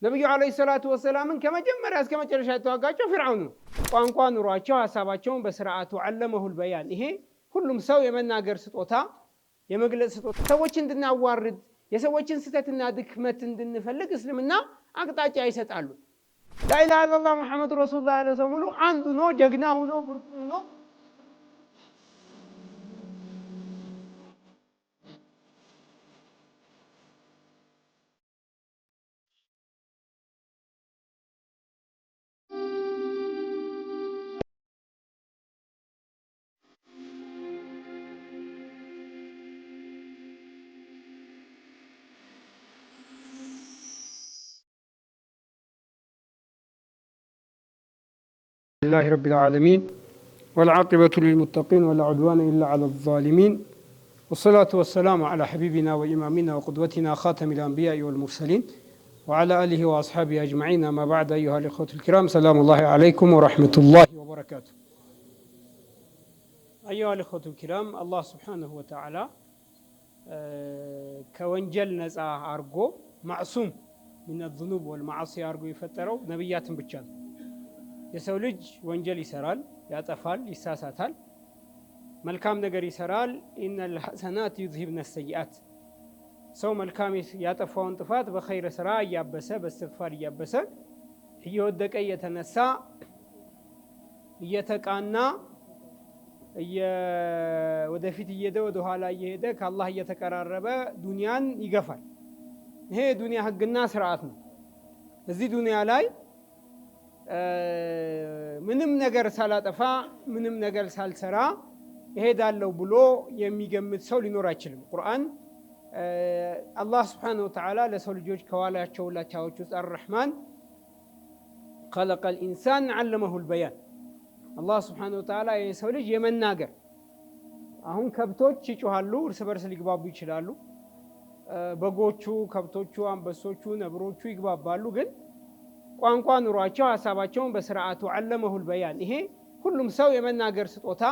ነብዩ አለይሂ ሰላቱ ወሰላምን ከመጀመሪያ እስከ መጨረሻ የተዋጋቸው ፊርዓውን ነው። ቋንቋ ኑሯቸው ሐሳባቸውን በስርዓቱ ዓለመሁል በያን። ይሄ ሁሉም ሰው የመናገር ስጦታ የመግለጽ ስጦታ ሰዎችን እንድናዋርድ የሰዎችን ስተትና ድክመት እንድንፈልግ እስልምና አቅጣጫ ይሰጣሉ። ላኢላሃ ኢለላህ ሙሐመድ ረሱሉላህ አለይሂ ወሰለም አንዱ ነው ጀግና ሆኖ ብርቱ ነው لله رب العالمين والعاقبة للمتقين ولا عدوان إلا على الظالمين والصلاة والسلام على حبيبنا وإمامنا وقدوتنا خاتم الأنبياء والمرسلين وعلى آله وأصحابه أجمعين. ما بعد أيها الإخوة الكرام سلام الله عليكم ورحمة الله وبركاته. أيها الإخوة الكرام الله سبحانه وتعالى كونجل نزع أرجو معصوم من الذنوب والمعاصي أرجو يفتروا نبيات بتشان የሰው ልጅ ወንጀል ይሰራል ያጠፋል ይሳሳታል መልካም ነገር ይሰራል ኢነል ሐሰናት ይዝሂብነ ሰይአት ሰው መልካም ያጠፋውን ጥፋት በኸይር ስራ ያበሰ በእስትግፋር ያበሰ እየወደቀ እየተነሳ እየተቃና ወደፊት እየሄደ ወደ ኋላ እየሄደ ከአላህ እየተቀራረበ ዱንያን ይገፋል። ይሄ ዱንያ ህግና ስርዓት ነው። እዚህ ዱንያ ላይ ምንም ነገር ሳላጠፋ ምንም ነገር ሳልሰራ እሄዳለሁ ብሎ የሚገምት ሰው ሊኖር አይችልም። ቁርአን አላህ Subhanahu Wa Ta'ala ለሰው ልጆች ከዋላቸው ላቻዎች ውስጥ አርህማን خلق الانسان علمه البيان አላህ Subhanahu Wa Ta'ala የሰው ልጅ የመናገር አሁን ከብቶች ይጮሃሉ እርስ በርስ ሊግባቡ ይችላሉ። በጎቹ ከብቶቹ አንበሶቹ ነብሮቹ ይግባባሉ ግን ቋንቋ ኑሯቸው ሐሳባቸውን በስርዓቱ ዓለመሁል በያን። ይሄ ሁሉም ሰው የመናገር ስጦታ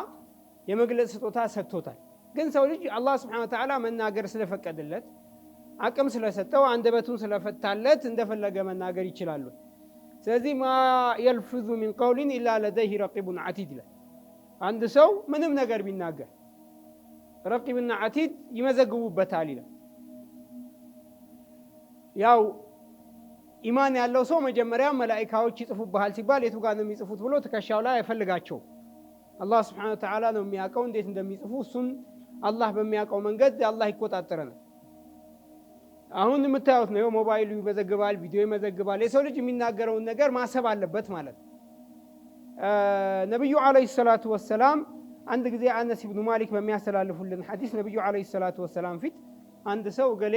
የመግለጽ ስጦታ ሰጥቶታል። ግን ሰው ልጅ አላህ Subhanahu Wa Ta'ala መናገር ስለፈቀደለት አቅም ስለሰጠው አንደበቱን ስለፈታለት እንደፈለገ መናገር ይችላል። ስለዚህ ማ يلفظ من قول الا لديه رقيب عتيد ይላል። አንድ ሰው ምንም ነገር ቢናገር ረቂብና ዓቲድ ይመዘግቡበታል ይላል። ያው ኢማን ያለው ሰው መጀመሪያ መላእክቶች ይጽፉብሃል ሲባል የቱ ጋር ነው የሚጽፉት ብሎ ተከሻው ላይ አይፈልጋቸው። አላህ Subhanahu Wa Ta'ala ነው የሚያውቀው እንዴት እንደሚጽፉ። እሱን አላህ በሚያውቀው መንገድ አላህ ይቆጣጠረናል። አሁን የምታዩት ነው ሞባይሉ ይመዘግባል ቪዲዮ ይመዘግባል። የሰው ልጅ የሚናገረውን ነገር ማሰብ አለበት ማለት ነው። ነብዩ አለይሂ ሰላቱ ወሰላም አንድ ጊዜ አነስ ኢብኑ ማሊክ በሚያስተላልፉልን ሐዲስ ነብዩ አለይሂ ሰላቱ ወሰላም ፊት አንድ ሰው ገሌ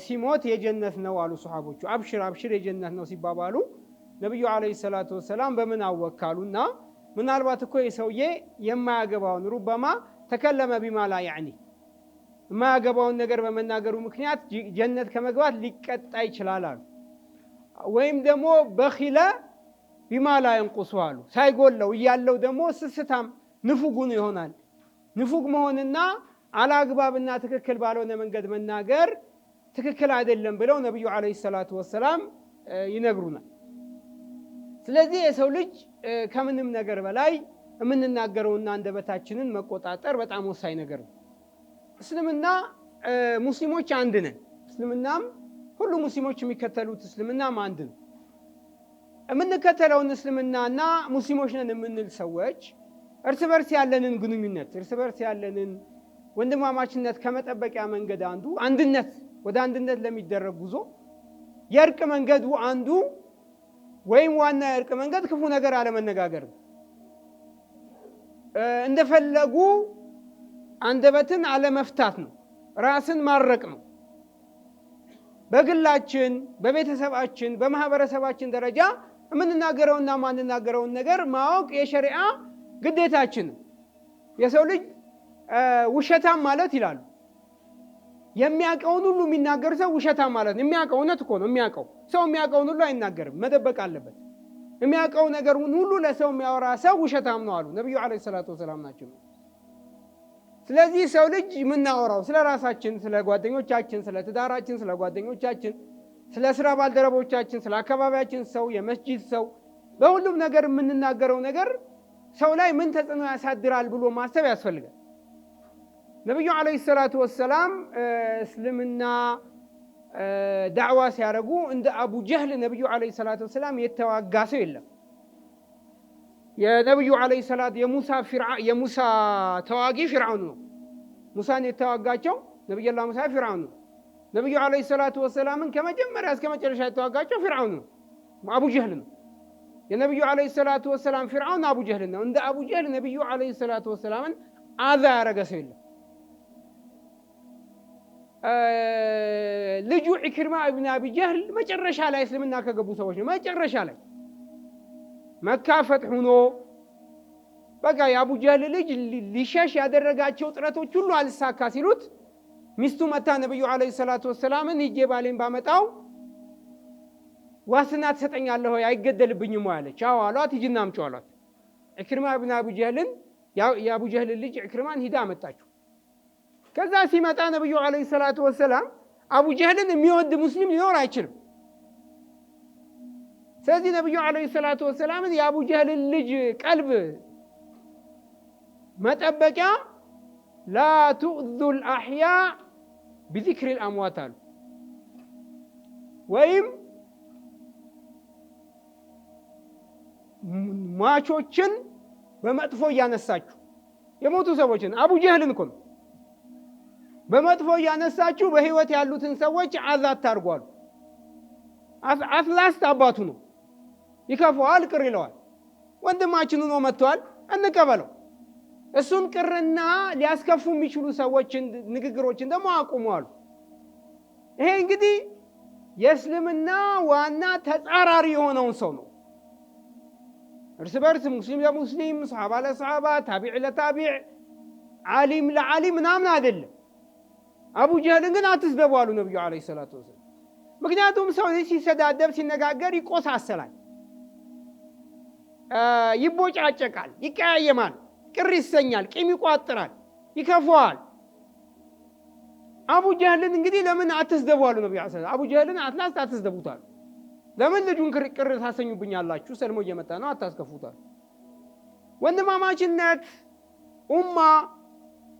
ሲሞት የጀነት ነው አሉ ሱሐቦቹ። አብሽር አብሽር የጀነት ነው ሲባባሉ ነብዩ አለይሂ ሰላቱ ወሰላም በምን አወካሉና ምናልባት እኮ የሰውዬ የማያገባውን ሩበማ ተከለመ ቢማ ላ ያኒ የማያገባውን ነገር በመናገሩ ምክንያት ጀነት ከመግባት ሊቀጣ ይችላል አሉ። ወይም ደግሞ በኺለ ቢማ ላ ينقص አሉ። ሳይጎለው እያለው ደግሞ ስስታም ንፉጉን ይሆናል። ንፉግ መሆንና አላግባብና ትክክል ባልሆነ መንገድ መናገር ትክክል አይደለም ብለው ነብዩ አለይሂ ሰላቱ ወሰላም ይነግሩናል። ስለዚህ የሰው ልጅ ከምንም ነገር በላይ የምንናገረውና አንደበታችንን መቆጣጠር በጣም ወሳኝ ነገር ነው። እስልምና ሙስሊሞች አንድ ነን። እስልምናም ሁሉ ሙስሊሞች የሚከተሉት እስልምናም አንድ ነው። የምንከተለውን እስልምናና ሙስሊሞች ነን የምንል ሰዎች እርስ በርስ ያለንን ግንኙነት እርስ በርስ ያለንን ወንድማማችነት ከመጠበቂያ መንገድ አንዱ አንድነት ወደ አንድነት ለሚደረግ ጉዞ የእርቅ መንገዱ አንዱ ወይም ዋና የእርቅ መንገድ ክፉ ነገር አለመነጋገር ነው። እንደፈለጉ አንደበትን አለመፍታት ነው። ራስን ማረቅ ነው። በግላችን በቤተሰባችን በማህበረሰባችን ደረጃ የምንናገረውና ማንናገረውን ነገር ማወቅ የሸሪዓ ግዴታችን ነው። የሰው ልጅ ውሸታም ማለት ይላሉ የሚያውቀውን ሁሉ የሚናገር ሰው ውሸታም ማለት ነው። የሚያውቀው እውነት እኮ ነው የሚያውቀው ሰው የሚያውቀውን ሁሉ አይናገርም መደበቅ አለበት። የሚያውቀው ነገር ሁሉ ለሰው የሚያወራ ሰው ውሸታም ነው አሉ ነብዩ አለይሂ ሰላቱ ወሰላም ናቸው። ስለዚህ ሰው ልጅ የምናወራው ስለ ራሳችን ስለ ጓደኞቻችን ስለ ትዳራችን ስለ ጓደኞቻችን ስለ ስራ ባልደረቦቻችን፣ ስለ አካባቢያችን ሰው፣ የመስጂድ ሰው፣ በሁሉም ነገር የምንናገረው ነገር ሰው ላይ ምን ተጽዕኖ ያሳድራል ብሎ ማሰብ ያስፈልጋል። ነብዩ አለይሂ ሰላቱ ወሰላም እስልምና ዳዕዋ ሲያደርጉ እንደ አቡ ጀህል ነብዩ አለይሂ ሰላቱ ወሰላም የተዋጋ ሰው የለም። የነብዩ አለይሂ ሰላት የሙሳ ተዋጊ ፊርዓውን ነው። ሙሳን የተዋጋቸው ነብዩላህ ሙሳ ፊርዓውን ነው። ነብዩ አለይሂ ሰላቱ ወሰላምን ከመጀመሪያ እስከ መጨረሻ የተዋጋቸው ፊርዓውን ነው፣ አቡ ጀህል ነው። የነብዩ አለይሂ ሰላቱ ወሰላም ፊርዓውን አቡ ጀህል ነው። እንደ አቡ ጀህል ነብዩ አለይሂ ሰላቱ ወሰላምን አዛ ያረገ ሰው የለም። ልጁ ኢክሪማ ኢብኑ አቢ ጀህል መጨረሻ ላይ እስልምና ከገቡ ሰዎች ነው። መጨረሻ ላይ መካ ፈትህ ሆኖ በቃ የአቡ ጀህል ልጅ ሊሸሽ ያደረጋቸው ጥረቶች ሁሉ አልሳካ ሲሉት ሚስቱ መታ ነብዩ አለይሂ ሰላቱ ወሰላምን ሂጄ ባሌን ባመጣው ዋስትና ትሰጠኛለህ ወይ አይገደልብኝም ወይ አለች። አዎ አሏት። ሂጂና አምጪው አሏት። ኢክሪማ ኢብኑ አቢ ጀህልን የአቡ ጀህል ልጅ ኢክሪማን ሂዳ አመጣችው። ከዛ ሲመጣ ነብዩ አለይሂ ሰላቱ ወሰላም አቡ ጀህልን የሚወድ ሙስሊም ሊኖር አይችልም። ስለዚህ ነብዩ አለይሂ ሰላቱ ወሰላምን የአቡ ጀህልን ልጅ ቀልብ መጠበቂያ ላ ቱእዙ ልአሕያ ቢዚክሪ ልአምዋት አሉ። ወይም ሟቾችን በመጥፎ እያነሳችሁ የሞቱ ሰዎችን አቡ ጀህልን እኮ ነው በመጥፎ እያነሳችሁ በህይወት ያሉትን ሰዎች አዛ አታርጓሉ። አትላስት አባቱ ነው፣ ይከፋዋል፣ ቅር ይለዋል። ወንድማችን ሆኖ መጥቷል፣ እንቀበለው። እሱን ቅርና ሊያስከፉ የሚችሉ ሰዎችን ንግግሮችን ደግሞ አቁመዋል። ይሄ እንግዲህ የእስልምና ዋና ተጻራሪ የሆነውን ሰው ነው። እርስ በርስ ሙስሊም ለሙስሊም፣ ሰሃባ ለሰሃባ፣ ታቢዕ ለታቢዕ፣ ዓሊም ለዓሊም ምናምን አይደለም። አቡ ጀህልን ግን አትስደቡ አሉ ነብዩ አለይሂ ሰላቱ ወሰላም። ምክንያቱም ሰው ሲሰዳደብ ሲነጋገር ይቆሳሰላል፣ ይቦጫጨቃል፣ ይቀያየማል፣ ቅር ይሰኛል፣ ቂም ይቋጥራል፣ ይከፋዋል። አቡ ጀህልን እንግዲህ ለምን አትስደቡ አሉ ነብዩ አለይሂ ሰላም። አቡ ጀህልን አትላስ አትስደቡታል። ለምን ልጁን ቅር ታሰኙብኛላችሁ? ሰልሞ እየመጣ ነው፣ አታስከፉታል። ወንድማማችነት፣ ኡማ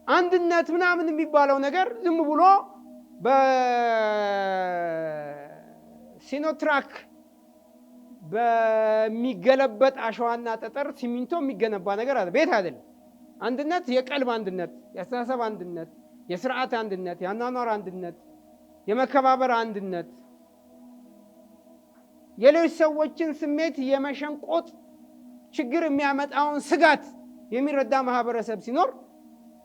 አንድነት ምናምን የሚባለው ነገር ዝም ብሎ በሲኖትራክ በሚገለበጥ አሸዋና ጠጠር ሲሚንቶ የሚገነባ ነገር አለ፣ ቤት አይደለም። አንድነት የቀልብ አንድነት፣ የአስተሳሰብ አንድነት፣ የስርዓት አንድነት፣ የአኗኗር አንድነት፣ የመከባበር አንድነት፣ የሌሎች ሰዎችን ስሜት የመሸንቆጥ ችግር የሚያመጣውን ስጋት የሚረዳ ማህበረሰብ ሲኖር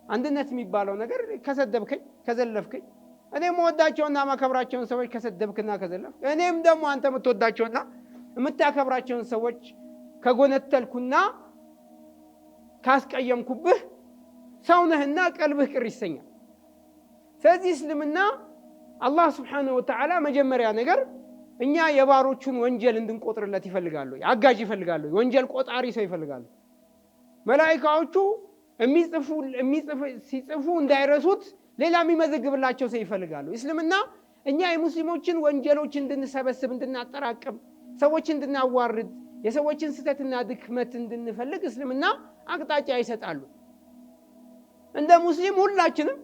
አንድነት የሚባለው ነገር ከሰደብከኝ ከዘለፍከኝ እኔም ወዳቸውና ማከብራቸውን ሰዎች ከሰደብክና ከዘለፍክ እኔም ደግሞ አንተ የምትወዳቸውና የምታከብራቸውን ሰዎች ከጎነተልኩና ካስቀየምኩብህ ሰውነህና ቀልብህ ቅር ይሰኛል። ስለዚህ እስልምና አላህ ስብሓነሁ ወተዓላ መጀመሪያ ነገር እኛ የባሮቹን ወንጀል እንድንቆጥርለት ይፈልጋሉ። አጋዥ ይፈልጋሉ። ወንጀል ቆጣሪ ሰው ይፈልጋሉ። መላኢካዎቹ ሲጽፉ እንዳይረሱት ሌላ የሚመዘግብላቸው ሰው ይፈልጋሉ። እስልምና እኛ የሙስሊሞችን ወንጀሎች እንድንሰበስብ፣ እንድናጠራቅም፣ ሰዎች እንድናዋርድ፣ የሰዎችን ስተትና ድክመት እንድንፈልግ እስልምና አቅጣጫ ይሰጣሉ። እንደ ሙስሊም ሁላችንም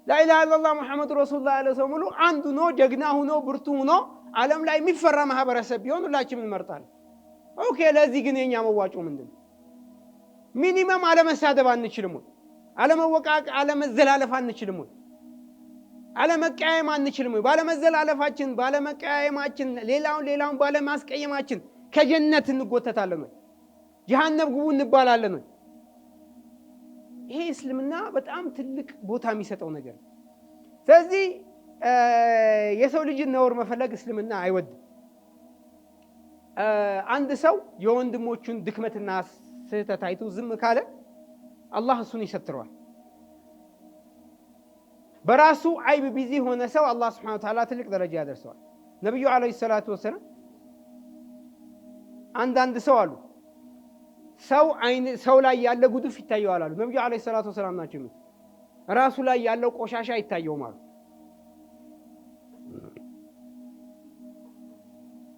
ላኢላሃ ኢለላህ ሙሐመድ ረሱሉላህ ያለ ሰው ሙሉ አንዱ ነው፣ ጀግና ሆኖ ብርቱ ሆኖ ዓለም ላይ የሚፈራ ማህበረሰብ ቢሆን ሁላችንም እንመርጣለን። ኦኬ፣ ለዚህ ግን የኛ መዋጮ ምንድነው? ሚኒመም አለመሳደብ አንችልም ወይ? አለመወቃቅ አለመዘላለፍ አንችልም ወይ? አለመቀያየም አንችልም ወይ? ባለመዘላለፋችን ባለመቀያየማችን ሌላውን ባለማስቀየማችን ከጀነት እንጎተታለን ወይ? ጀሃነም ግቡ እንባላለን ወይ? ይሄ እስልምና በጣም ትልቅ ቦታ የሚሰጠው ነገር። ስለዚህ የሰው ልጅን ነውር መፈለግ እስልምና አይወድም። አንድ ሰው የወንድሞቹን ድክመትና ስህተት አይቶ ዝም ካለ አላህ እሱን ይሰትረዋል። በራሱ አይብ ቢዚ ሆነ ሰው አላህ ሱብሓነሁ ወተዓላ ትልቅ ደረጃ ያደርሰዋል። ነብዩ አለይሂ ሰላቱ ወሰላም አንዳንድ ሰው አሉ ሰው ላይ ያለ ጉድፍ ይታየዋል አሉ። ነብዩ አለይሂ ሰላቱ ወሰላም ናቸው። ራሱ ላይ ያለው ቆሻሻ ይታየው ማለት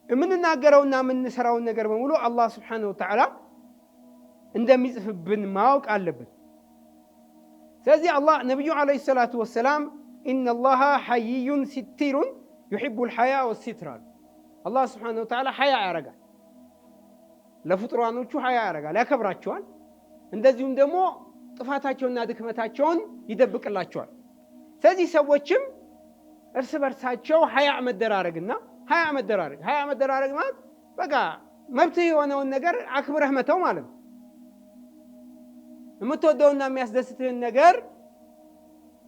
የምንናገረውና የምንሰራው ነገር በሙሉ አላህ Subhanahu Wa Ta'ala እንደሚጽፍብን ማወቅ አለብን። ስለዚህ አላህ ነብዩ አለይሂ ሰላቱ ወሰላም ኢነላሃ ሐይዩን ሲቲሩን يحبul ሐያ ወሲትራ አላህ Subhanahu Wa Ta'ala ሐያ ያረጋል። ለፍጥሯኖቹ ሐያ ያረጋል፣ ያከብራቸዋል። እንደዚሁም ደግሞ ጥፋታቸውና ድክመታቸውን ይደብቅላቸዋል። ስለዚህ ሰዎችም እርስ በርሳቸው ሐያ መደራረግና ሐያ መደራረግ ማለት በቃ መብት የሆነውን ነገር አክብረህ መተው ማለት ነው። የምትወደውና የሚያስደስትህን ነገር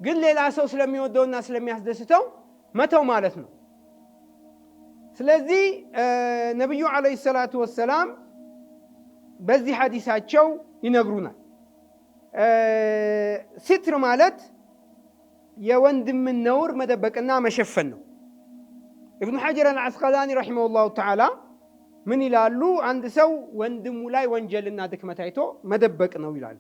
ግን ሌላ ሰው ስለሚወደውና ስለሚያስደስተው መተው ማለት ነው። ስለዚህ ነብዩ አለይሂ ሰላቱ ወሰላም በዚህ ሐዲሳቸው ይነግሩናል። ሲትር ማለት የወንድምን ነውር መደበቅና መሸፈን ነው። ኢብኑ ሐጀር አልዓስቀላኒ ረሂመሁላሁ ተዓላ ምን ይላሉ? አንድ ሰው ወንድሙ ላይ ወንጀልና ድክመት አይቶ መደበቅ ነው ይላሉ።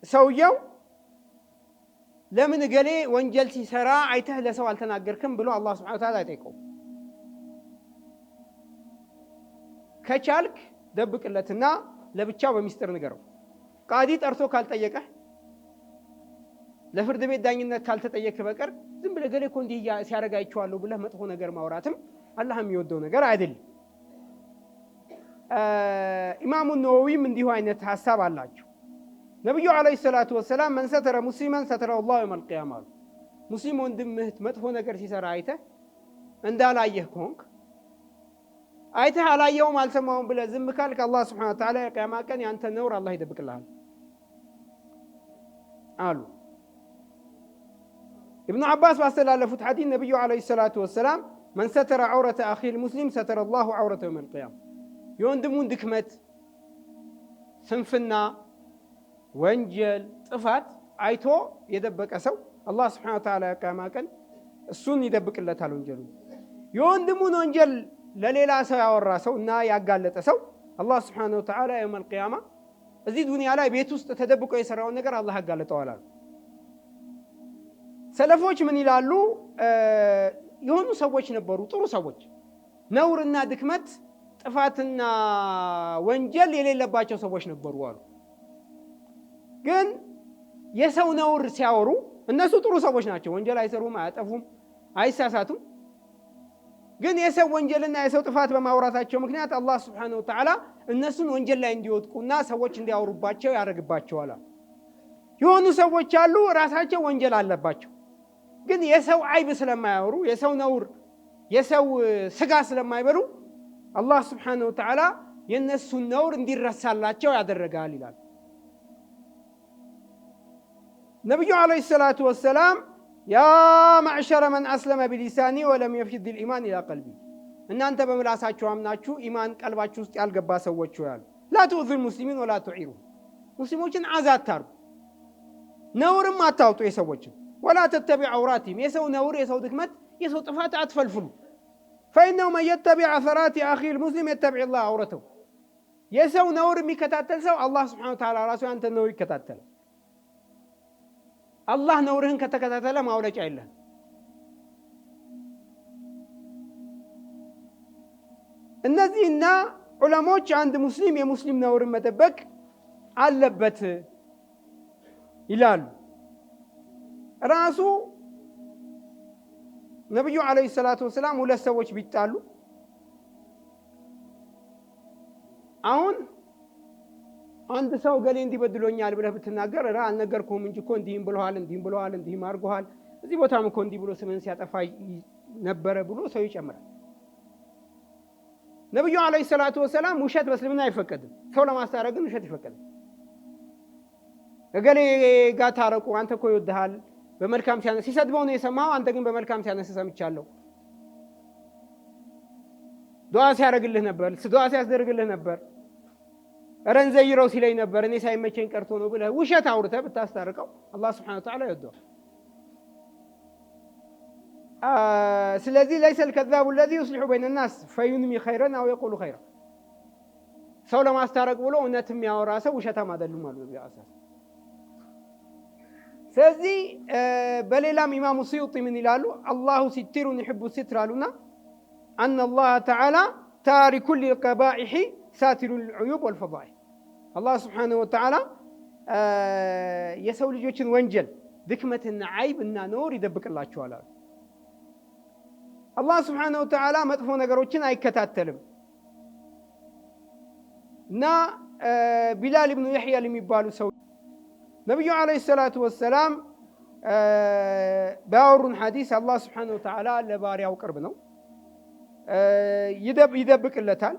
ሰውየው ለምን ገሌ ወንጀል ሲሰራ አይተህ ለሰው አልተናገርክም ብሎ አላህ ሱብሓነሁ ወተዓላ አይጠይቀውም። ከቻልክ ደብቅለትና ለብቻው በሚስጥር ንገረው። ቃዲ ጠርቶ ካልጠየቀህ፣ ለፍርድ ቤት ዳኝነት ካልተጠየቅ በቀር ዝም ብለህ ገሌ እኮ እንዲህ ሲያደርግ አይቼዋለሁ ብለህ መጥፎ ነገር ማውራትም አላህ የሚወደው ነገር አይደለም። ኢማሙ ነወዊም እንዲሁ አይነት ሐሳብ አላቸው። ነብዩ አለይሂ ሰላቱ ወሰላም መን ሰተረ ሙስሊመን ሰተረ አላሁ የውመል ቂያማ አሉ። ሙስሊም ወንድምህ መጥፎ ነገር ሲሰራ አይተህ እንዳላየህ ከሆንክ አይተህ አላየውም አልሰማውም ብለህ ዝም ካልክ አላህ Subhanahu Wa Ta'ala የቂያማ ቀን ያንተ ነውር አላህ ይደብቅልሃል አሉ። ኢብኑ አባስ ባስተላለፉት ሐዲስ ነብዩ አለይሂ ሰላቱ ወሰላም መን ሰተረ ዐውረተ አኺል ሙስሊም ሰተረ አላሁ ዐውረተ የውመል ቂያማ የወንድሙን ድክመት፣ ስንፍና፣ ወንጀል፣ ጥፋት አይቶ የደበቀ ሰው አላህ Subhanahu Wa Ta'ala የቂያማ ቀን እሱን ይደብቅለታል ወንጀሉን። የወንድሙን ወንጀል ለሌላ ሰው ያወራ ሰው እና ያጋለጠ ሰው አላህ Subhanahu Wa Ta'ala የውመል ቂያማ እዚህ ዱንያ ላይ ቤት ውስጥ ተደብቆ የሰራውን ነገር አላህ ያጋለጠዋል አሉ። ሰለፎች ምን ይላሉ? የሆኑ ሰዎች ነበሩ፣ ጥሩ ሰዎች፣ ነውርና ድክመት፣ ጥፋትና ወንጀል የሌለባቸው ሰዎች ነበሩ አሉ። ግን የሰው ነውር ሲያወሩ እነሱ ጥሩ ሰዎች ናቸው፣ ወንጀል አይሰሩም፣ አያጠፉም፣ አይሳሳቱም። ግን የሰው ወንጀልና የሰው ጥፋት በማውራታቸው ምክንያት አላህ Subhanahu Wa Ta'ala እነሱን ወንጀል ላይ እንዲወድቁና ሰዎች እንዲያወሩባቸው ያደርግባቸዋል። የሆኑ ሰዎች አሉ ራሳቸው ወንጀል አለባቸው፣ ግን የሰው አይብ ስለማያወሩ፣ የሰው ነውር፣ የሰው ስጋ ስለማይበሉ አላህ Subhanahu Wa Ta'ala የነሱን ነውር እንዲረሳላቸው ያደርጋል ይላል ነብዩ አለይሂ ሰላቱ ወሰላም። ያ ማዕሸረ መን አስለመ ቢሊሳኒ ወለም የፍድ الإيمان ኢላ ቀልቢ እናንተ በምላሳችሁ አምናችሁ ኢማን ቀልባችሁ ውስጥ ያልገባ ሰዎች ያሉ ላ ትኡዙ ሙስሊሚን ወላ ትዒሩ ሙስሊሞችን አዛት ታርጉ፣ ነውርም አታውጡ የሰዎችን ወላ ተተቢዕ ዐውራቲሂም የሰው ነውር፣ የሰው ድክመት፣ የሰው ጥፋት አትፈልፍሉ። ፈኢነሁ መን የተቢዕ ዐሰራቲ አኺል ሙስሊም የተቢዕ ላህ ዐውረተሁ የሰው ነውር የሚከታተል ሰው አላህ Subhanahu Wa Ta'ala ራሱ ያንተ ነውር ይከታተላል። አላህ ነውርህን ከተከታተለ ማውለጫ የለህም። እነዚህና ዑለሞች አንድ ሙስሊም የሙስሊም ነውርን መጠበቅ አለበት ይላሉ። ራሱ ነብዩ አለይሂ ሰላቱ ወሰላም ሁለት ሰዎች ቢጣሉ አሁን አንድ ሰው ገሌ እንዲበድሎኛል ብለህ ብትናገር ራ አልነገርኩም እንጂ እኮ እንዲህም ብለዋል እንዲህም አድርገዋል እዚህ ቦታም እኮ እንዲህ ብሎ ስምን ሲያጠፋ ነበረ ብሎ ሰው ይጨምራል። ነብዩ አለይሂ ሰላቱ ወሰላም ውሸት በእስልምና አይፈቀድም። ሰው ለማስታረቅ ግን ውሸት ይፈቀዳል። ገሌ ጋር ታረቁ፣ አንተ እኮ ይወድሃል፣ በመልካም ሲያነስ ሲሰድበው ነው የሰማኸው፣ አንተ ግን በመልካም ሲያነስ ሰምቻለሁ፣ ዱዓ ሲያደርግልህ ነበር፣ ዱዓ ሲያስደርግልህ ነበር፣ ረንዘይረው ሲለኝ ነበር እኔ ሳይመቸኝ ቀርቶ ነው ብለህ ውሸት አውርተህ ብታስታርቀው አላህ Subhanahu Wa Ta'ala ይወደዋል። ስለዚህ ليس الكذاب الذي يصلح بين الناس فينمي خيرا او يقول خيرا ሰው ለማስታረቅ ብሎ እውነት የሚያወራ ሰው ውሸታም አይደለም ማለት ነው። ስለዚህ በሌላም ኢማሙ ስዩጢ ምን ይላሉ? አላሁ ሲትሩን ይሕቡ ሲትር አሉና አነ አላህ ተዓላ ታሪኩ ሊልቀባኢሒ ሳቲሩ ልዑዩብ ወልፈዳኢሕ። አላህ ስብሓነሁ ወተዓላ የሰው ልጆችን ወንጀል ድክመትና ዓይብ እና ነውር ይደብቅላቸዋል አሉ። አላህ ስብሓነሁ ወተዓላ መጥፎ ነገሮችን አይከታተልም እና ቢላል ብኑ የሕያ የሚባሉ ሰው ነቢዩ ዓለይሂ ሰላቱ ወሰላም ባወሩን ሐዲስ አላህ ስብሓነሁ ወተዓላ ለባሪያው ቅርብ ነው፣ ይደብቅለታል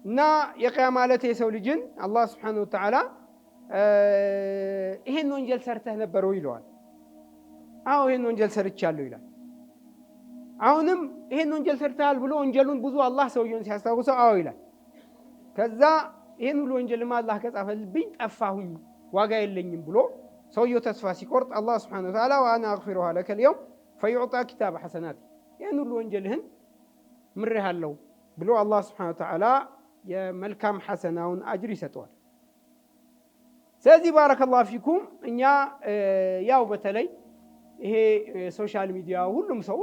እና የቅያማ ዕለት የሰው ልጅን አላህ ስብሓነሁ ወተዓላ ይሄን ወንጀል ሰርተህ ነበረው ይለዋል። አዎ ይሄን ወንጀል ሰርቻለሁ ይላል። አሁንም ይሄን ወንጀል ሰርተሃል ብሎ ወንጀሉን ብዙ አላህ ሰውየውን ሲያስታውሰው አዎ ይላል። ከዛ ይሄን ሁሉ ወንጀልማ አላህ ከጻፈልብኝ ጠፋሁኝ ዋጋ የለኝም ብሎ ሰውየው ተስፋ ሲቆርጥ አላህ ስብሓነሁ ወተዓላ ወአና አግፊሩሃ ለከ ልየውም ፈዩዕጣ ኪታበ ሐሰናት ይህን ሁሉ ወንጀልህን ምሬሃለሁ ብሎ አላህ ስብሓነሁ ወተዓላ የመልካም ሐሰናውን አጅር ይሰጠዋል። ስለዚህ ባረከላሁ ፊኩም እኛ ያው በተለይ ይሄ ሶሻል ሚዲያ ሁሉም ሰው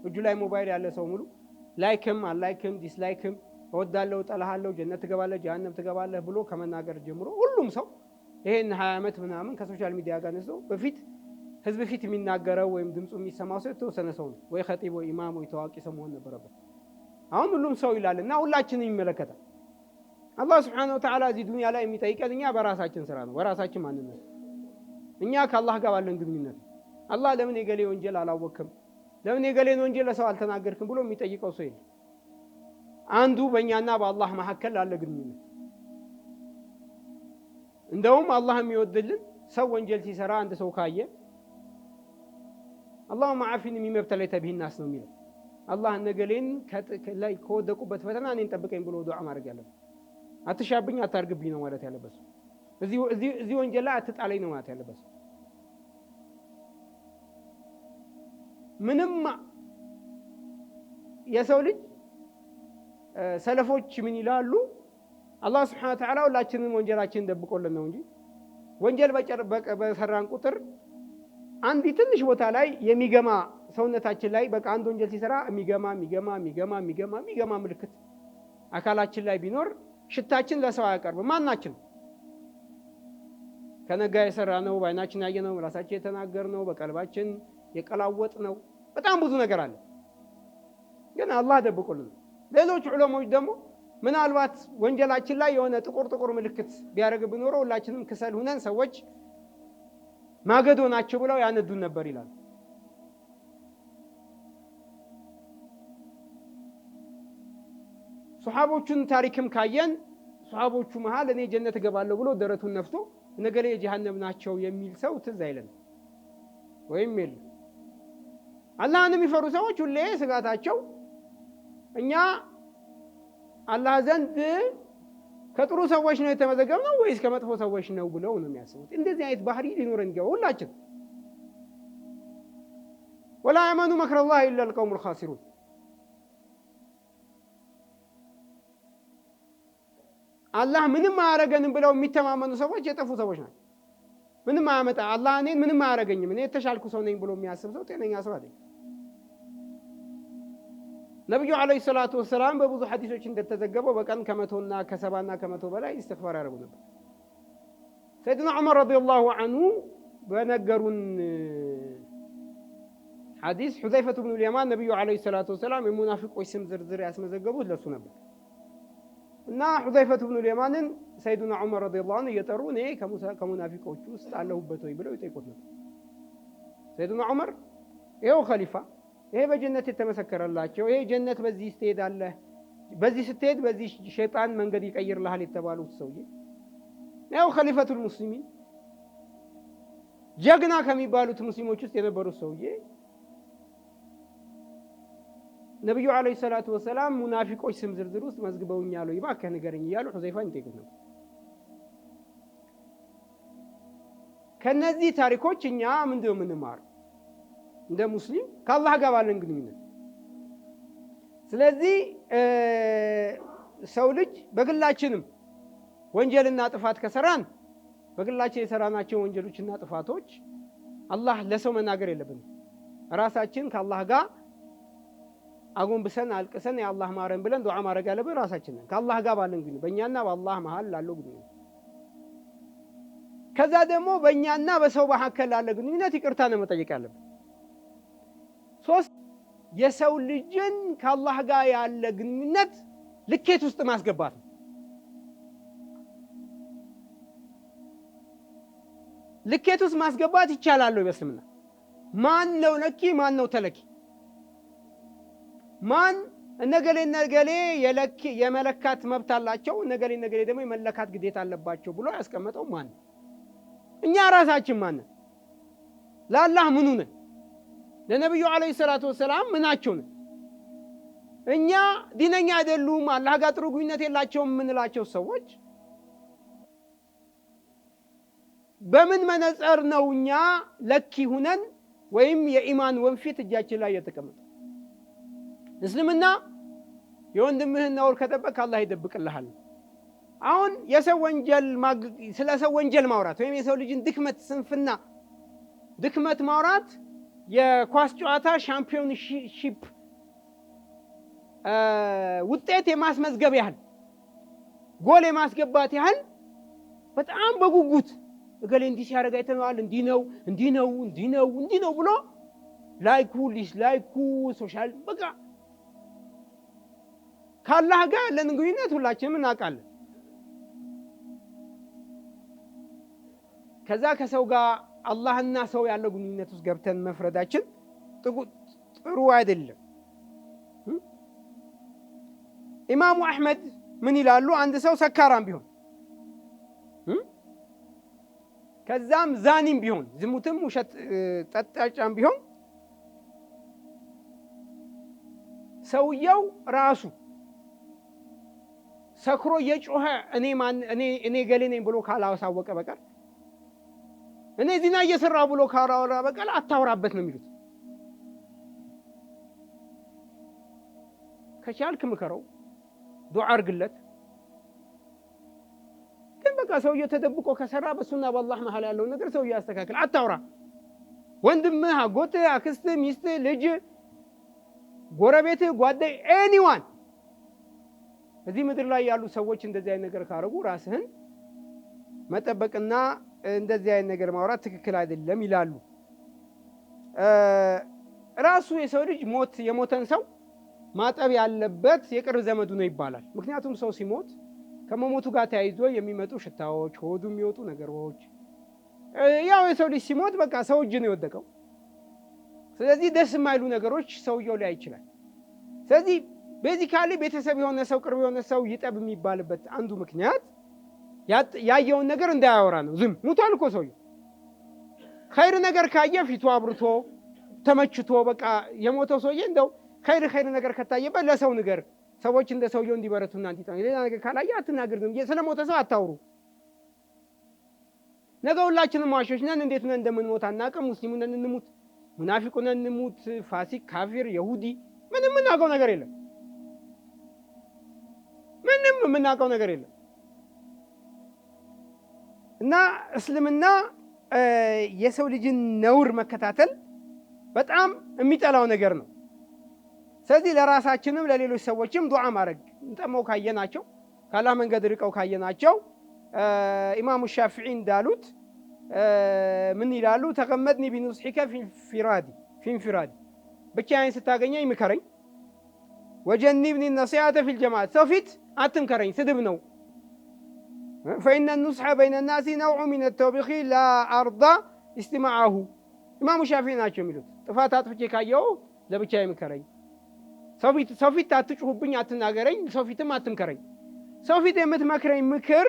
እጁ ላይ ሞባይል ያለ ሰው ሙሉ ላይክም አላይክም ዲስላይክም እወዳለሁ ጠላሃለሁ ጀነት ትገባለህ ጀሃነም ትገባለህ ብሎ ከመናገር ጀምሮ ሁሉም ሰው ይሄን 20 ዓመት ምናምን ከሶሻል ሚዲያ ጋር ነስቶ በፊት ህዝብ ፊት የሚናገረው ወይም ድምፁ የሚሰማው ሰው የተወሰነ ሰው ነው፣ ወይ ኸጢብ ወይ ኢማም ወይ ታዋቂ ሰው መሆን ነበረበት። አሁን ሁሉም ሰው ይላልና ሁላችንም ይመለከታል። አላህ ስብሓነሁ ወተዓላ እዚህ ዱንያ ላይ የሚጠይቀን እኛ በራሳችን ስራ ነው፣ በራሳችን ማንነት እኛ ከአላህ ጋር ባለን ግንኙነት ነው። አላህ ለምን የገሌ ወንጀል አላወቅም፣ ለምን የገሌን ወንጀል ለሰው አልተናገርክም ብሎ የሚጠይቀው ሰው የለም። አንዱ በእኛና በአላህ መካከል ላለ ግንኙነት እንደውም አላህ የሚወድልን ሰው ወንጀል ሲሰራ አንድ ሰው ካየ አላሁመ ዓፊኒ ሚማ ብተለይተ ቢሂ ናስ ነው የሚለው። አላህ ነገሌን ላይ ከወደቁበት ፈተና እኔን ጠብቀኝ ብሎ ዱዓ ማድረግ ያለበት፣ አትሻብኝ አታርግብኝ ነው ማለት ያለበት። እዚህ ወንጀል ላይ አትጣለኝ ነው ማለት ያለበት። ምንም የሰው ልጅ ሰለፎች ምን ይላሉ? አላህ ስብሓነሁ ወተዓላ ሁላችንም ወንጀላችንን ደብቆልን ነው እንጂ ወንጀል በሰራን ቁጥር አንድ ትንሽ ቦታ ላይ የሚገማ ሰውነታችን ላይ በቃ አንድ ወንጀል ሲሰራ የሚገማ ምልክት አካላችን ላይ ቢኖር ሽታችን ለሰው አያቀርብም። ማናችን ከነጋ የሰራ ነው፣ በዓይናችን ያየነው፣ ራሳችን የተናገርነው፣ በቀልባችን የቀላወጥ ነው፣ በጣም ብዙ ነገር አለ። ግን አላህ ደብቆልን። ሌሎች ዑለሞች ደግሞ ምናልባት ወንጀላችን ላይ የሆነ ጥቁር ምልክት ቢያደርግብን ኖሮ ሁላችንም ክሰል ሁነን ሰዎች ማገዶ ናቸው ብለው ያነዱን ነበር ይላል። ሱሐቦቹን ታሪክም ካየን ሱሐቦቹ መሃል እኔ ጀነት እገባለሁ ብሎ ደረቱን ነፍቶ ነገሌ የጀሃነም ናቸው የሚል ሰው ትዝ አይለን ወይም የለም። አላህን የሚፈሩ ሰዎች ሁሌ ስጋታቸው እኛ አላህ ዘንድ ከጥሩ ሰዎች ነው የተመዘገብነው ወይስ ከመጥፎ ሰዎች ነው ብለው ነው የሚያስቡት። እንደዚህ አይነት ባህሪ ሊኖረን ይገባል ሁላችን። ወላ ያመኑ መክረላህ ኢላ አልቀውሙል ኻሲሩን። አላህ ምንም አያረገንም ብለው የሚተማመኑ ሰዎች የጠፉ ሰዎች ናቸው። ምንም አያመጣ አላህ እኔን ምንም አያረገኝም እኔ የተሻልኩ ሰው ነኝ ብሎ የሚያስብ ሰው ጤነኛ ሰው አይደለም። ነብዩ አለይሂ ሰላቱ ወሰላም በብዙ ሐዲሶች እንደተዘገበው በቀን ከመቶና ከሰባና ከመቶ በላይ ኢስቲግፋር ያደርጉ ነበር። ሰይድና ዑመር ረዲየላሁ ዐንሁ በነገሩን ሐዲስ ሁዘይፈቱ ብኑ ልየማን ነብዩ አለይሂ ሰላቱ ወሰላም የሙናፊቆች ስም ዝርዝር ያስመዘገቡት ለሱ ነበር እና ሁዘይፈቱ ብኑ ልየማንን ሰይድና ዑመር ረዲየላሁ ዐንሁ እየጠሩ እኔ ከሙናፊቆች ውስጥ አለሁበት ወይ ብለው ይጠይቁት ነበር። ሰይድና ዑመር ይኸው ኸሊፋ ይሄ በጀነት የተመሰከረላቸው ይሄ ጀነት በዚህ ስትሄዳለህ በዚህ ስትሄድ በዚህ ሸይጣን መንገድ ይቀይርልሃል የተባሉት ሰውዬ ያው ኸሊፈቱል ሙስሊሚን ጀግና ከሚባሉት ሙስሊሞች ውስጥ የነበሩት ሰውዬ ነብዩ አለይሂ ሰላቱ ወሰላም ሙናፊቆች ስም ዝርዝር ውስጥ መዝግበውኛል ወይ እባክህ ንገረኝ እያሉ ሁዘይፋን ይጠይቁት ነበር። ከነዚህ ታሪኮች እኛ ምንድነው የምንማረው እንደ ሙስሊም ከአላህ ጋር ባለን ግንኙነት? ስለዚህ ሰው ልጅ በግላችንም ወንጀልና ጥፋት ከሰራን በግላችን የሰራናቸው ወንጀሎችና ጥፋቶች አላህ ለሰው መናገር የለብንም። ራሳችን ከአላህ ጋር አጎንብሰን አልቅሰን የአላህ ማረን ብለን ዱዓ ማድረግ ያለብን ራሳችን ነን። ከአላህ ጋር ባለን ግንኙነት በእኛና በአላህ መሀል ላለው ግንኙነት፣ ከዛ ደግሞ በእኛና በሰው መካከል ላለ ግንኙነት ይቅርታ ነው መጠየቅ ያለብን። ሶስት የሰው ልጅን ከአላህ ጋር ያለ ግንኙነት ልኬት ውስጥ ማስገባት ነው። ልኬት ውስጥ ማስገባት ይቻላል ወይ? በእስልምና ማን ነው ነኪ ማን ነው ተለኪ? ማን እነገሌ ነገሌ የመለካት መብት አላቸው፣ እነገሌ ነገሌ ደግሞ የመለካት ግዴታ አለባቸው ብሎ ያስቀመጠው ማን? እኛ ራሳችን ማን ነን? ለአላህ ምኑ ነን? ለነብዩ አለይሂ ሰላቱ ወሰላም ምናቸው ነን? እኛ ዲነኛ አይደሉም አላህ ጋር ጥሩ ግንኙነት የላቸውም የምንላቸው ሰዎች በምን መነጽር ነው እኛ ለኪ ሁነን ወይም የኢማን ወንፊት እጃችን ላይ የተቀመጠ? እስልምና የወንድምህን ነውር ከጠበቅ አላህ ይደብቅልሃል። አሁን ስለ ሰው ወንጀል ማውራት ወይም የሰው ልጅን ድክመት፣ ስንፍና፣ ድክመት ማውራት የኳስ ጨዋታ ሻምፒዮንሺፕ ውጤት የማስመዝገብ ያህል ጎል የማስገባት ያህል በጣም በጉጉት እገሌ እንዲህ ሲያደርግ አይተነዋል፣ እንዲህ ነው ብሎ ላይኩ ሶሻል በቃ ከአላህ ጋር ያለን ግንኙነት ሁላችንም እናውቃለን። ከዛ ከሰው ጋር አላህና ሰው ያለው ግንኙነት ውስጥ ገብተን መፍረዳችን ጥሩ አይደለም። ኢማሙ አሕመድ ምን ይላሉ? አንድ ሰው ሰካራም ቢሆን ከዛም ዛኒም ቢሆን ዝሙትም ውሸት ጠጣጫም ቢሆን ሰውየው ራሱ ሰክሮ የጮኸ እኔ ገሌ ነኝ ብሎ ካላሳወቀ በቀር እኔ ዚና እየሰራሁ ብሎ ካላወራ በቀር አታውራበት ነው የሚሉት። ከቻልክ ምከረው፣ ዱዓ አድርግለት። ግን በቃ ሰውየው ተደብቆ ከሰራ በሱና በአላህ መሀል ያለውን ነገር ሰውየው ያስተካክል። አታውራ። ወንድምህ፣ አጎትህ፣ አክስትህ፣ ሚስትህ፣ ልጅ፣ ጎረቤትህ፣ ጓደኛ ኤኒዋን እዚህ ምድር ላይ ያሉ ሰዎች እንደዚህ አይነት ነገር ካረጉ ራስህን መጠበቅና እንደዚህ አይነት ነገር ማውራት ትክክል አይደለም ይላሉ። ራሱ የሰው ልጅ የሞተን ሰው ማጠብ ያለበት የቅርብ ዘመዱ ነው ይባላል። ምክንያቱም ሰው ሲሞት ከመሞቱ ጋር ተያይዞ የሚመጡ ሽታዎች፣ ሆዱ የሚወጡ ነገሮች፣ ያው የሰው ልጅ ሲሞት በቃ ሰው እጅ ነው የወደቀው። ስለዚህ ደስ የማይሉ ነገሮች ሰውየው ላይ ይችላል። ስለዚህ ቤዚካሊ ቤተሰብ የሆነ ሰው፣ ቅርብ የሆነ ሰው ይጠብ የሚባልበት አንዱ ምክንያት ያየውን ነገር እንዳያወራ ነው። ዝም ሙቷል እኮ ሰውየው። ኸይር ነገር ካየ ፊቱ አብርቶ ተመችቶ በቃ የሞተው ሰውዬ እንደው ኸይር ነገር ከታየበት ለሰው ነገር ሰዎች እንደ ሰውየው እንዲበረቱና እንዲጠኑ። ሌላ ነገር ካላየ አትናገር። ዝም ስለሞተ ሰው አታውሩ። ነገ ሁላችንም ዋሾች ነን። እንዴት ነን እንደምንሞት አናውቅም። ሙስሊሙ ነን እንሙት፣ ሙናፊቁ ነን እንሙት፣ ፋሲክ፣ ካፊር፣ የሁዲ ምንም የምናውቀው ነገር የለም። ምንም የምናውቀው ነገር የለም። እና እስልምና የሰው ልጅን ነውር መከታተል በጣም የሚጠላው ነገር ነው። ስለዚህ ለራሳችንም ለሌሎች ሰዎችም ዱዓ ማድረግ እንጠመው ካየናቸው፣ ካላህ መንገድ ርቀው ካየናቸው ኢማሙ ሻፊዒ እንዳሉት ምን ይላሉ? ተቀመጥኒ ቢኑስሒከ ፊንፊራዲ ብቻዬን ስታገኘኝ ምከረኝ። ወጀኒብኒ ነሲሐተ ፊልጀማዓት ሰው ፊት አትምከረኝ፣ ስድብ ነው። ፈኢነ ኑስሐ በይነ ናሲ ነውዑ ሚነ ተውቢኺ ላ አርዳ ኢስቲማዐሁ። ኢማሙ ሻፊዒ ናቸው የሚሉት። ጥፋት አጥፍቼ ካየው ለብቻዬ ምከረኝ። ሰው ፊት አትጩሁብኝ፣ አትናገረኝ፣ ሰው ፊትም አትምከረኝ። ሰው ፊት የምትመክረኝ ምክር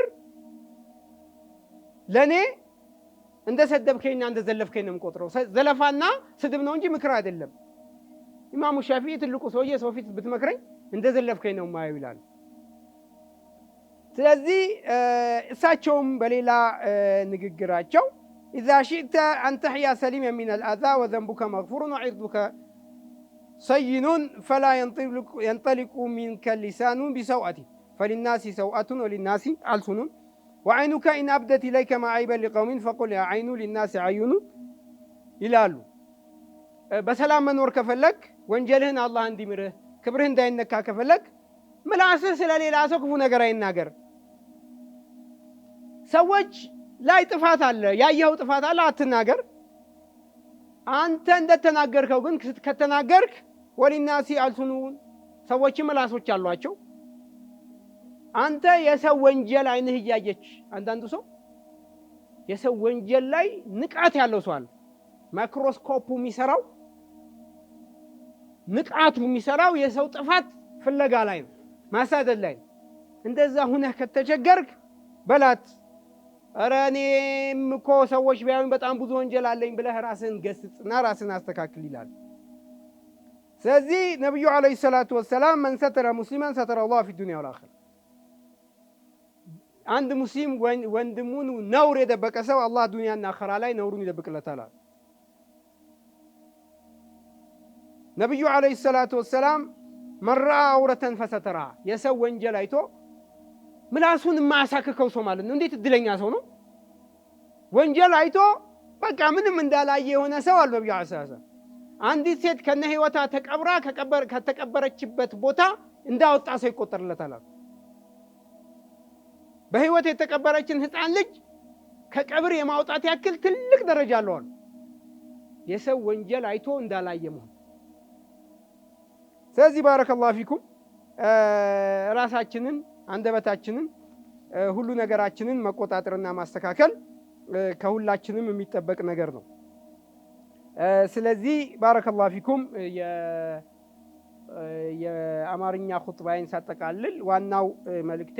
ለእኔ እንደ ሰደብከኝና እንደ ዘለፍከኝ ነው የምቆጥረው። ዘለፋና ስድብ ነው እንጂ ምክር አይደለም። ኢማሙ ሻፊዒ ትልቁ ሰውዬ ሰው ፊት ብትመክረኝ እንደ ዘለፍከኝ ነው የማየው ይላሉ። ስለዚህ እሳቸውም በሌላ ንግግራቸው ኢዛ ሺእተ አን ተሕያ ሰሊመ ሚነል አዛ ወዘንቡከ መግፉሩን ወዒርዱከ ሰይኑን ፈላ የንጠሊቁ ሚንከ ሊሳኑን ቢሰውአቲ ፈሊናሲ ሰውአቱን ወሊናሲ አልሱኑን ወዐይኑከ ኢን አብደት ኢለይከ መዐይበን ሊቀውሚን ፈቁል ያ ዐይኑ ሊናሲ ዐዩኑ ይላሉ። በሰላም መኖር ከፈለግ ወንጀልህን አላህ እንዲምርህ ክብርህ እንዳይነካ ከፈለግ ምላስህ ስለሌላ ሰው ክፉ ነገር አይናገር። ሰዎች ላይ ጥፋት አለ፣ ያየኸው ጥፋት አለ፣ አትናገር። አንተ እንደተናገርከው ግን ከተናገርክ ወሊናሲ አልሱኑን ሰዎች ምላሶች አሏቸው። አንተ የሰው ወንጀል አይንህ እያየች አንዳንዱ ሰው የሰው ወንጀል ላይ ንቃት ያለው ሰው አለ። ማይክሮስኮፑ የሚሰራው ንቃቱ የሚሰራው የሰው ጥፋት ፍለጋ ላይ ነው፣ ማሳደድ ላይ ነው። እንደዛ ሁነህ ከተቸገርክ በላት ኧረ እኔም እኮ ሰዎች ቢያዩኝ በጣም ብዙ ወንጀል አለኝ ብለህ ራስህን ገስጽና ራስህን አስተካክል ይላል። ስለዚህ ነቢዩ ዓለይሂ ሰላቱ ወሰላም መን ሰተረ ሙስሊመን ሰተረ አላህ ፊ ዱንያ ወልአኺራ፣ አንድ ሙስሊም ወንድሙን ነውር የደበቀ ሰው አላህ ዱንያና አኺራ ላይ ነውሩን ይደብቅለታል። ነቢዩ ዓለይሂ ሰላቱ ወሰላም መን ረአ ዐውረተን ፈሰተረሃ፣ የሰው ወንጀል አይቶ ምላሱን የማያሳክከው ሰው ማለት ነው። እንዴት እድለኛ ሰው ነው! ወንጀል አይቶ በቃ ምንም እንዳላየ የሆነ ሰው አለ ነብዩ ሰለላሁ ዐለይሂ ወሰለም። አንዲት ሴት ከነ ህይወቷ ተቀብራ ከተቀበረችበት ቦታ እንዳወጣ ሰው ይቆጠርለታል። በህይወት የተቀበረችን ህፃን ልጅ ከቀብር የማውጣት ያክል ትልቅ ደረጃ አለው። የሰው ወንጀል አይቶ እንዳላየ መሆን። ስለዚህ ባረከላሁ ፊኩም ራሳችንን አንደበታችንን ሁሉ ነገራችንን መቆጣጠርና ማስተካከል ከሁላችንም የሚጠበቅ ነገር ነው። ስለዚህ ባረከላሁ ፊኩም የአማርኛ ኹጥባዬን ሳጠቃልል ዋናው መልእክቴ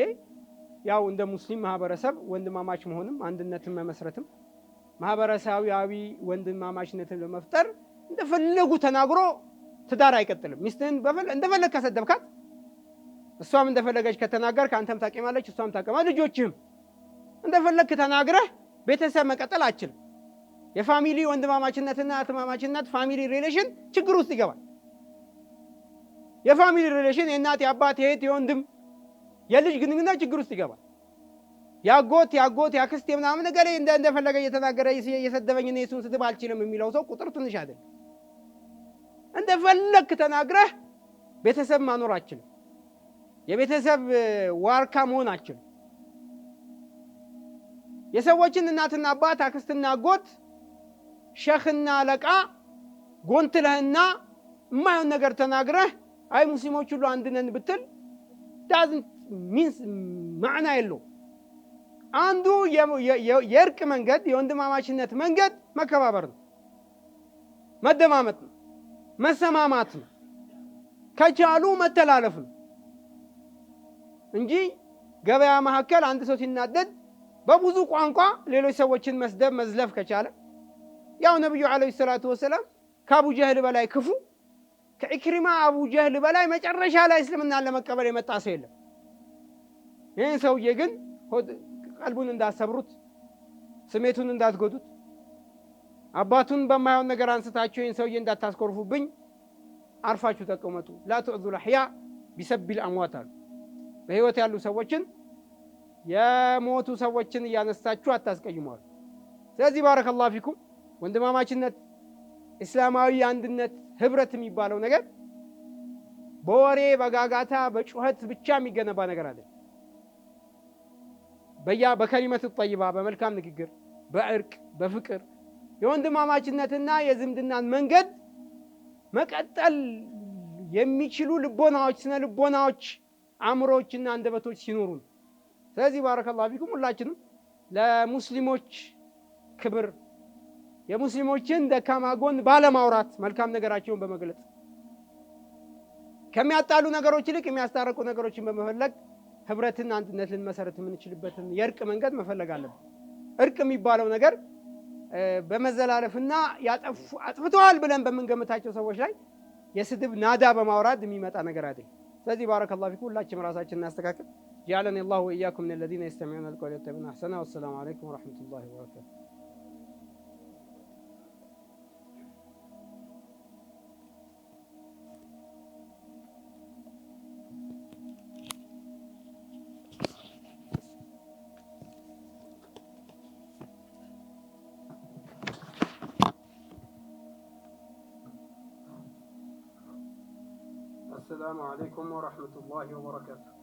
ያው እንደ ሙስሊም ማህበረሰብ ወንድማማች መሆንም አንድነትን መመስረትም ማህበረሰባዊ ወንድማማችነትን ለመፍጠር እንደፈለጉ ተናግሮ ትዳር አይቀጥልም። ሚስትህን እንደፈለግ ከሰደብካት እሷም እንደፈለገች ከተናገርክ አንተም ታቀማለች፣ እሷም ታቀማለች። ልጆችህም እንደፈለክ ተናግረህ ቤተሰብ መቀጠል አችልም። የፋሚሊ ወንድማማችነትና እህትማማችነት ፋሚሊ ሪሌሽን ችግር ውስጥ ይገባል። የፋሚሊ ሪሌሽን የእናት የአባት የእህት የወንድም የልጅ ግንኙነት ችግር ውስጥ ይገባል። ያጎት ያክስት ምናምን ነገር እንደፈለገ እየተናገረ እየሰደበኝ ነው እሱን ስድብ አልችልም የሚለው ሰው ቁጥር ትንሽ አይደለም። እንደፈለክ ተናግረህ ቤተሰብ ማኖር አችልም። የቤተሰብ ዋርካ መሆን አችልም። የሰዎችን እናትና አባት አክስትና አጎት ሸኽና አለቃ ጎንትለህና የማይሆን ነገር ተናግረህ አይ ሙስሊሞች ሁሉ አንድ ነን ብትል ዳዝንት ሚንስ ማዕና የለው። አንዱ የእርቅ መንገድ የወንድማማችነት መንገድ መከባበር ነው፣ መደማመጥ ነው፣ መሰማማት ነው፣ ከቻሉ መተላለፍ ነው እንጂ ገበያ መካከል አንድ ሰው ሲናደድ በብዙ ቋንቋ ሌሎች ሰዎችን መስደብ መዝለፍ ከቻለ ያው ነብዩ አለይሂ ሰላቱ ወሰለም ከአቡ ጀህል በላይ ክፉ ከኢክሪማ አቡ ጀህል በላይ መጨረሻ ላይ እስልምናን ለመቀበል የመጣ ሰው የለም። ይህን ሰውዬ ግን ቀልቡን እንዳሰብሩት ስሜቱን እንዳትጎዱት አባቱን በማይሆን ነገር አንስታችሁ ይህን ሰውዬ እንዳታስኮርፉብኝ አርፋችሁ ተቀመጡ። ላ ተኡዙል አህያ ቢሰቢል አምዋት አሉ። በህይወት ያሉ ሰዎችን የሞቱ ሰዎችን እያነሳችሁ አታስቀይሟል። ስለዚህ ባረከላሁ ፊኩም ወንድማማችነት እስላማዊ አንድነት ህብረት የሚባለው ነገር በወሬ በጋጋታ በጩኸት ብቻ የሚገነባ ነገር አይደለም። በከሊመት ጠይባ በመልካም ንግግር በእርቅ በፍቅር የወንድማማችነትና የዝምድናን መንገድ መቀጠል የሚችሉ ልቦናዎች ስነ ልቦናዎች አእምሮዎችና አንደበቶች ሲኖሩ። ስለዚህ ባረከላሁ ፊኩም ሁላችንም ለሙስሊሞች ክብር የሙስሊሞችን ደካማ ጎን ባለማውራት መልካም ነገራቸውን በመግለጽ ከሚያጣሉ ነገሮች ይልቅ የሚያስታርቁ ነገሮችን በመፈለግ ህብረትን አንድነት ልንመሰረት የምንችልበትን የእርቅ መንገድ መፈለግ አለብን። እርቅ የሚባለው ነገር በመዘላለፍና አጥፍተዋል ብለን በምንገምታቸው ሰዎች ላይ የስድብ ናዳ በማውራድ የሚመጣ ነገር አይደለም። ስለዚህ ባረከላሁ ፊኩም ሁላችንም ራሳችንን እናስተካክል። جعلني الله وإياكم من الذين يستمعون القول ويتبعون أحسنه. والسلام عليكم ورحمة الله وبركاته. السلام عليكم ورحمة الله وبركاته.